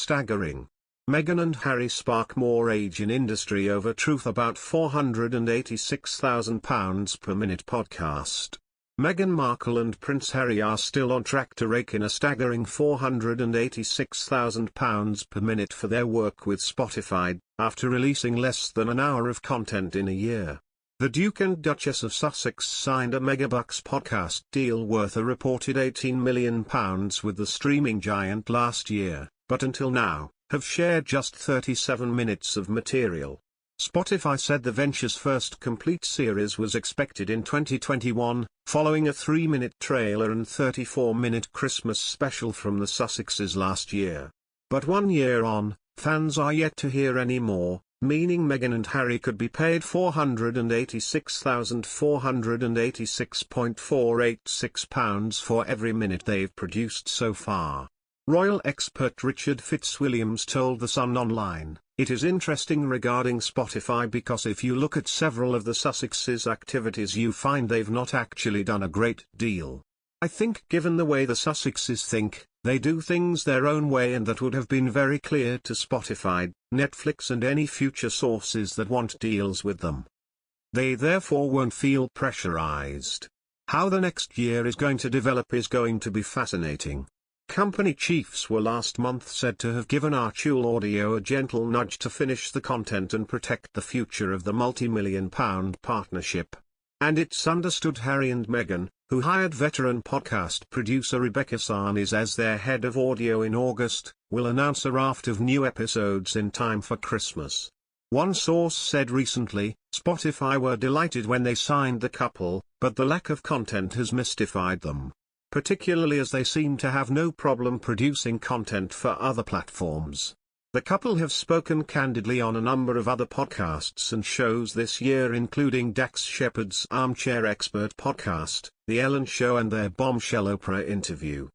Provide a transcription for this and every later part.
Staggering. Meghan and Harry spark more rage in industry over truth about £486,000 per minute podcast. Meghan Markle and Prince Harry are still on track to rake in a staggering £486,000 per minute for their work with Spotify, after releasing less than an hour of content in a year. The Duke and Duchess of Sussex signed a megabucks podcast deal worth a reported £18 million with the streaming giant last year, but until now, have shared just 37 minutes of material. Spotify said the venture's first complete series was expected in 2021, following a 3-minute trailer and 34-minute Christmas special from the Sussexes last year. But 1 year on, fans are yet to hear any more, meaning Meghan and Harry could be paid £486,486.486 for every minute they've produced so far. Royal expert Richard Fitzwilliams told The Sun Online, "It is interesting regarding Spotify because if you look at several of the Sussexes' activities you find they've not actually done a great deal. I think given the way the Sussexes think, they do things their own way and that would have been very clear to Spotify, Netflix and any future sources that want deals with them. They therefore won't feel pressurized. How the next year is going to develop is going to be fascinating." Company chiefs were last month said to have given Archie Audio a gentle nudge to finish the content and protect the future of the multi-million-pound partnership. And it's understood Harry and Meghan, who hired veteran podcast producer Rebecca Sarnes as their head of audio in August, will announce a raft of new episodes in time for Christmas. One source said recently, Spotify were delighted when they signed the couple, but the lack of content has mystified them. Particularly as they seem to have no problem producing content for other platforms. The couple have spoken candidly on a number of other podcasts and shows this year, including Dax Shepard's Armchair Expert podcast, The Ellen Show and their bombshell Oprah interview.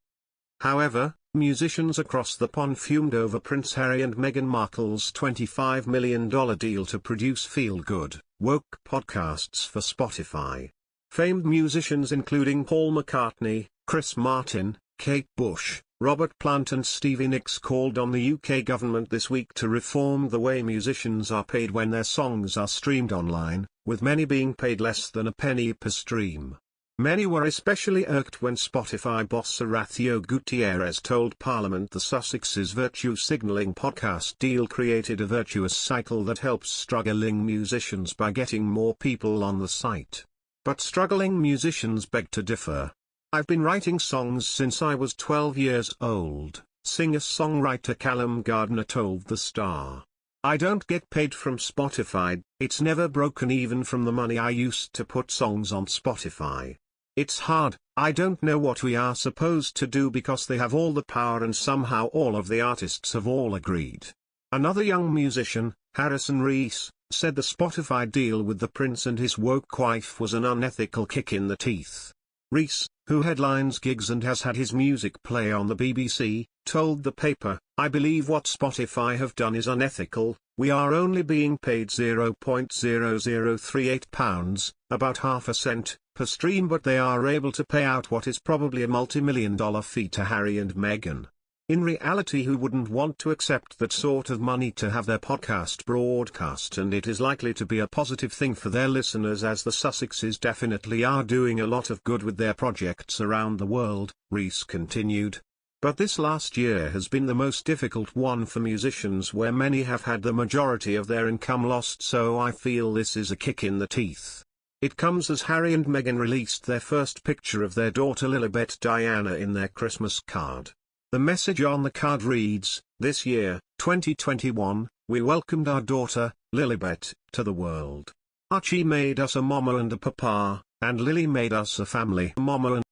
However, musicians across the pond fumed over Prince Harry and Meghan Markle's $25 million deal to produce feel-good, woke podcasts for Spotify. Famed musicians including Paul McCartney, Chris Martin, Kate Bush, Robert Plant and Stevie Nicks called on the UK government this week to reform the way musicians are paid when their songs are streamed online, with many being paid less than a penny per stream. Many were especially irked when Spotify boss Horacio Gutierrez told Parliament the Sussexes' virtue signalling podcast deal created a virtuous cycle that helps struggling musicians by getting more people on the site. But struggling musicians beg to differ. "I've been writing songs since I was 12 years old," singer-songwriter Callum Gardner told The Star. "I don't get paid from Spotify, it's never broken even from the money I used to put songs on Spotify. It's hard, I don't know what we are supposed to do because they have all the power and somehow all of the artists have all agreed." Another young musician, Harrison Reese, said the Spotify deal with the prince and his woke wife was an unethical kick in the teeth. Reese, who headlines gigs and has had his music play on the BBC, told the paper, "I believe what Spotify have done is unethical. We are only being paid £0.0038, about half a cent, per stream, but they are able to pay out what is probably a multi-million-dollar fee to Harry and Meghan. In reality, who wouldn't want to accept that sort of money to have their podcast broadcast, and it is likely to be a positive thing for their listeners as the Sussexes definitely are doing a lot of good with their projects around the world," Reese continued. "But this last year has been the most difficult one for musicians where many have had the majority of their income lost, so I feel this is a kick in the teeth." It comes as Harry and Meghan released their first picture of their daughter Lilibet Diana in their Christmas card. The message on the card reads, "This year, 2021, we welcomed our daughter, Lilibet, to the world. Archie made us a mama and a papa, and Lily made us a family mama and